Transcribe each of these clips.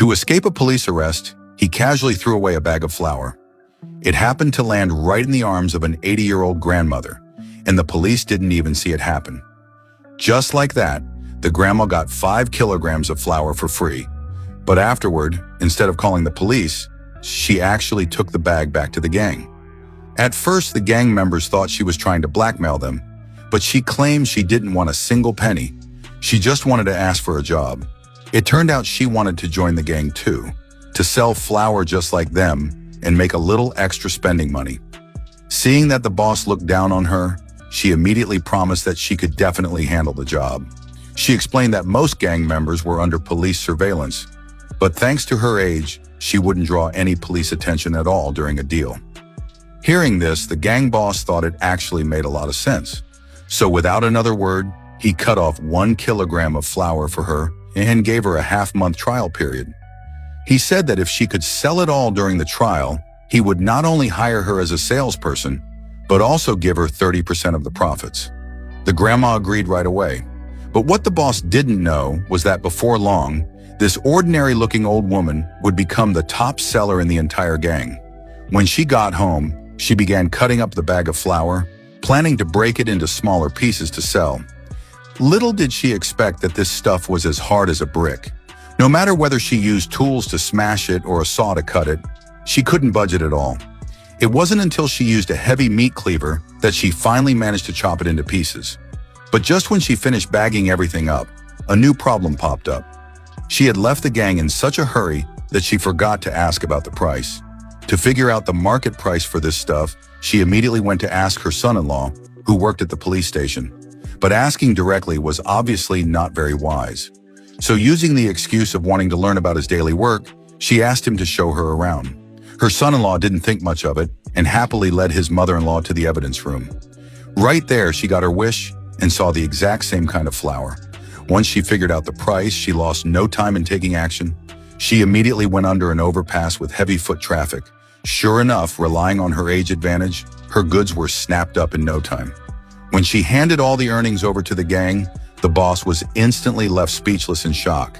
To escape a police arrest, he casually threw away a bag of flour. It happened to land right in the arms of an 80-year-old grandmother, and the police didn't even see it happen. Just like that, the grandma got 5 kilograms of flour for free. But afterward, instead of calling the police, she actually took the bag back to the gang. At first, the gang members thought she was trying to blackmail them, but she claimed she didn't want a single penny. She just wanted to ask for a job. It turned out she wanted to join the gang too, to sell flour just like them and make a little extra spending money. Seeing that the boss looked down on her, she immediately promised that she could definitely handle the job. She explained that most gang members were under police surveillance, but thanks to her age, she wouldn't draw any police attention at all during a deal. Hearing this, the gang boss thought it actually made a lot of sense. So without another word, he cut off 1 kilogram of flour for her and gave her a half-month trial period. He said that if she could sell it all during the trial, he would not only hire her as a salesperson, but also give her 30% of the profits. The grandma agreed right away. But what the boss didn't know was that before long, this ordinary-looking old woman would become the top seller in the entire gang. When she got home, she began cutting up the bag of flour, planning to break it into smaller pieces to sell. Little did she expect that this stuff was as hard as a brick. No matter whether she used tools to smash it or a saw to cut it, she couldn't budge it at all. It wasn't until she used a heavy meat cleaver that she finally managed to chop it into pieces. But just when she finished bagging everything up, a new problem popped up. She had left the gang in such a hurry that she forgot to ask about the price. To figure out the market price for this stuff, she immediately went to ask her son-in-law, who worked at the police station. But asking directly was obviously not very wise. So using the excuse of wanting to learn about his daily work, she asked him to show her around. Her son-in-law didn't think much of it and happily led his mother-in-law to the evidence room. Right there, she got her wish and saw the exact same kind of flour. Once she figured out the price, she lost no time in taking action. She immediately went under an overpass with heavy foot traffic. Sure enough, relying on her age advantage, her goods were snapped up in no time. When she handed all the earnings over to the gang, the boss was instantly left speechless in shock.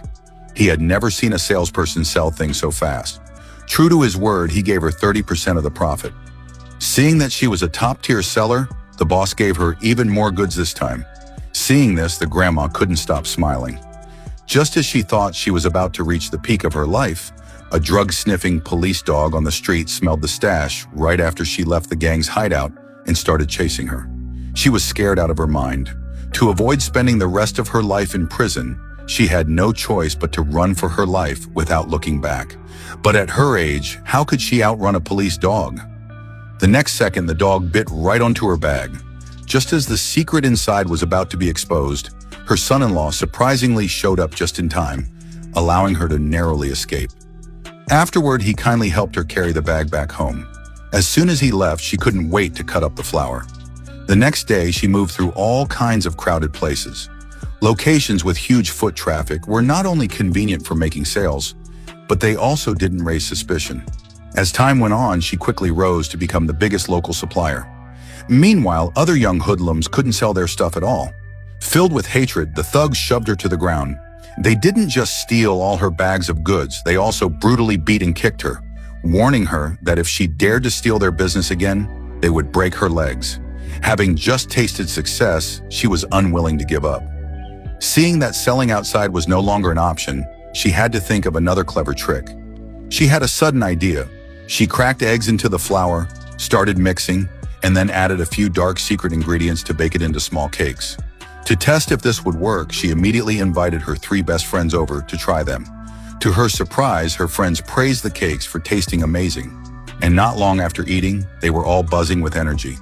He had never seen a salesperson sell things so fast. True to his word, he gave her 30% of the profit. Seeing that she was a top-tier seller, the boss gave her even more goods this time. Seeing this, the grandma couldn't stop smiling. Just as she thought she was about to reach the peak of her life, a drug-sniffing police dog on the street smelled the stash right after she left the gang's hideout and started chasing her. She was scared out of her mind. To avoid spending the rest of her life in prison, she had no choice but to run for her life without looking back. But at her age, how could she outrun a police dog? The next second, the dog bit right onto her bag. Just as the secret inside was about to be exposed, her son-in-law surprisingly showed up just in time, allowing her to narrowly escape. Afterward, he kindly helped her carry the bag back home. As soon as he left, she couldn't wait to cut up the flour. The next day, she moved through all kinds of crowded places. Locations with huge foot traffic were not only convenient for making sales, but they also didn't raise suspicion. As time went on, she quickly rose to become the biggest local supplier. Meanwhile, other young hoodlums couldn't sell their stuff at all. Filled with hatred, the thugs shoved her to the ground. They didn't just steal all her bags of goods, they also brutally beat and kicked her, warning her that if she dared to steal their business again, they would break her legs. Having just tasted success, she was unwilling to give up. Seeing that selling outside was no longer an option, she had to think of another clever trick. She had a sudden idea. She cracked eggs into the flour, started mixing, and then added a few dark secret ingredients to bake it into small cakes. To test if this would work, she immediately invited her 3 best friends over to try them. To her surprise, her friends praised the cakes for tasting amazing, and not long after eating, they were all buzzing with energy.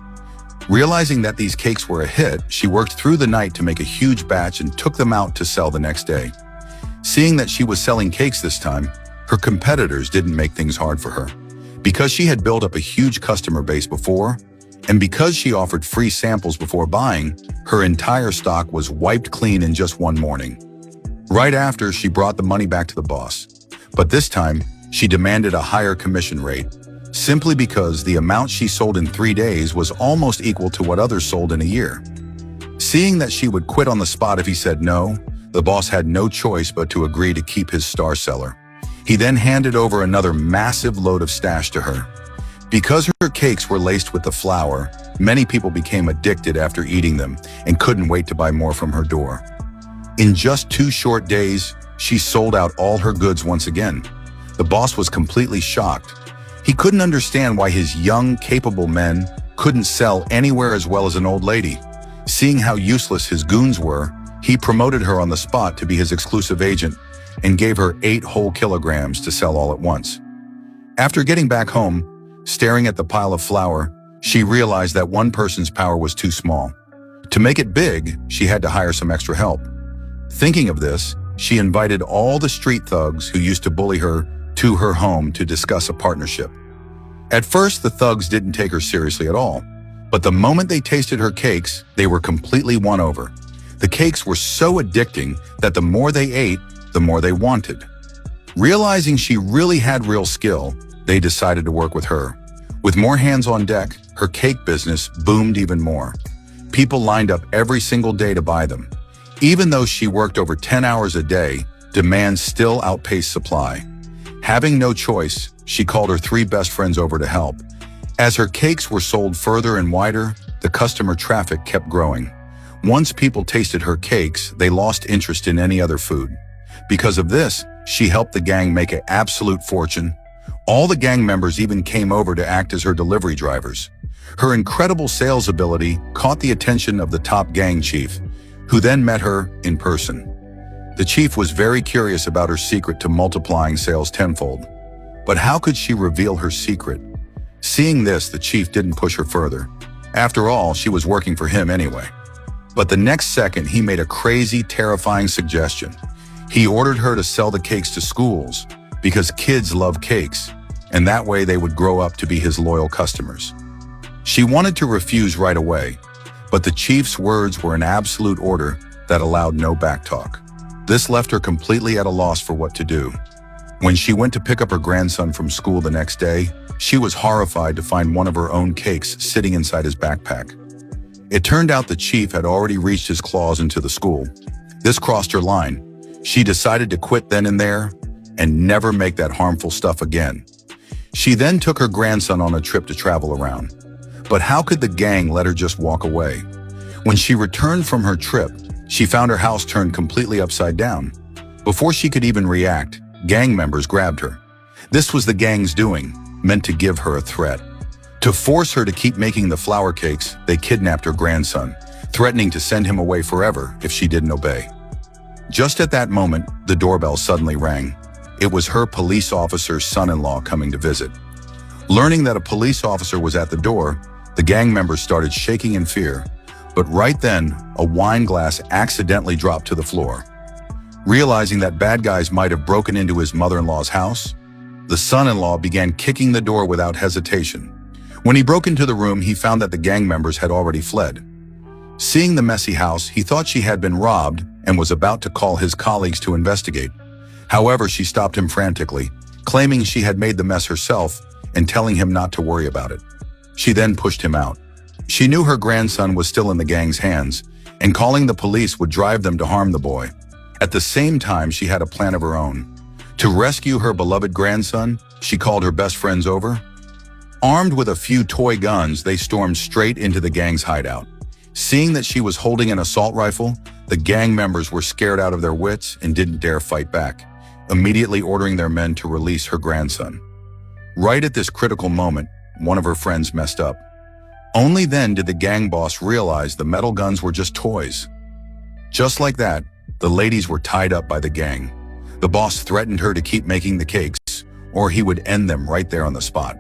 Realizing that these cakes were a hit, she worked through the night to make a huge batch and took them out to sell the next day. Seeing that she was selling cakes this time, her competitors didn't make things hard for her. Because she had built up a huge customer base before, and because she offered free samples before buying, her entire stock was wiped clean in just one morning. Right after, she brought the money back to the boss. But this time, she demanded a higher commission rate, simply because the amount she sold in 3 days was almost equal to what others sold in a year. Seeing that she would quit on the spot if he said no, the boss had no choice but to agree to keep his star seller. He then handed over another massive load of stash to her. Because her cakes were laced with the flour, many people became addicted after eating them and couldn't wait to buy more from her door. In just 2 short days, she sold out all her goods once again. The boss was completely shocked. He couldn't understand why his young, capable men couldn't sell anywhere as well as an old lady. Seeing how useless his goons were, he promoted her on the spot to be his exclusive agent and gave her 8 whole kilograms to sell all at once. After getting back home, staring at the pile of flour, she realized that one person's power was too small. To make it big, she had to hire some extra help. Thinking of this, she invited all the street thugs who used to bully her to her home to discuss a partnership. At first, the thugs didn't take her seriously at all, but the moment they tasted her cakes, they were completely won over. The cakes were so addicting that the more they ate, the more they wanted. Realizing she really had real skill, they decided to work with her. With more hands on deck, her cake business boomed even more. People lined up every single day to buy them. Even though she worked over 10 hours a day, demand still outpaced supply. Having no choice, she called her 3 best friends over to help. As her cakes were sold further and wider, the customer traffic kept growing. Once people tasted her cakes, they lost interest in any other food. Because of this, she helped the gang make an absolute fortune. All the gang members even came over to act as her delivery drivers. Her incredible sales ability caught the attention of the top gang chief, who then met her in person. The chief was very curious about her secret to multiplying sales tenfold. But how could she reveal her secret? Seeing this, the chief didn't push her further. After all, she was working for him anyway. But the next second, he made a crazy, terrifying suggestion. He ordered her to sell the cakes to schools because kids love cakes, and that way they would grow up to be his loyal customers. She wanted to refuse right away, but the chief's words were an absolute order that allowed no backtalk. This left her completely at a loss for what to do. When she went to pick up her grandson from school the next day, she was horrified to find one of her own cakes sitting inside his backpack. It turned out the chief had already reached his claws into the school. This crossed her line. She decided to quit then and there and never make that harmful stuff again. She then took her grandson on a trip to travel around. But how could the gang let her just walk away? When she returned from her trip, she found her house turned completely upside down. Before she could even react, gang members grabbed her. This was the gang's doing, meant to give her a threat. To force her to keep making the flour cakes, they kidnapped her grandson, threatening to send him away forever if she didn't obey. Just at that moment, the doorbell suddenly rang. It was her police officer's son-in-law coming to visit. Learning that a police officer was at the door, the gang members started shaking in fear. But right then, a wine glass accidentally dropped to the floor. Realizing that bad guys might have broken into his mother-in-law's house, the son-in-law began kicking the door without hesitation. When he broke into the room, he found that the gang members had already fled. Seeing the messy house, he thought she had been robbed and was about to call his colleagues to investigate. However, she stopped him frantically, claiming she had made the mess herself and telling him not to worry about it. She then pushed him out. She knew her grandson was still in the gang's hands, and calling the police would drive them to harm the boy. At the same time, she had a plan of her own. To rescue her beloved grandson, she called her best friends over. Armed with a few toy guns, they stormed straight into the gang's hideout. Seeing that she was holding an assault rifle, the gang members were scared out of their wits and didn't dare fight back, immediately ordering their men to release her grandson. Right at this critical moment, one of her friends messed up. Only then did the gang boss realize the metal guns were just toys. Just like that, the ladies were tied up by the gang. The boss threatened her to keep making the cakes, or he would end them right there on the spot.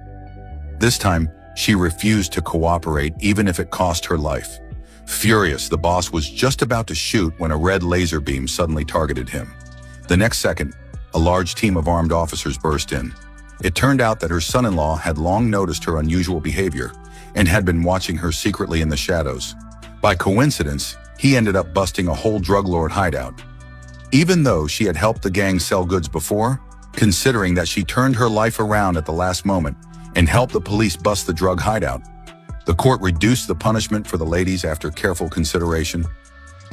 This time, she refused to cooperate even if it cost her life. Furious, the boss was just about to shoot when a red laser beam suddenly targeted him. The next second, a large team of armed officers burst in. It turned out that her son-in-law had long noticed her unusual behavior and had been watching her secretly in the shadows. By coincidence, he ended up busting a whole drug lord hideout. Even though she had helped the gang sell goods before, considering that she turned her life around at the last moment and helped the police bust the drug hideout, the court reduced the punishment for the ladies after careful consideration.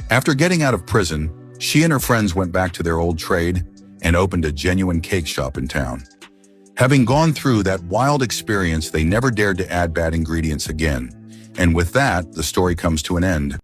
After getting out of prison, she and her friends went back to their old trade and opened a genuine cake shop in town. Having gone through that wild experience, they never dared to add bad ingredients again. And with that, the story comes to an end.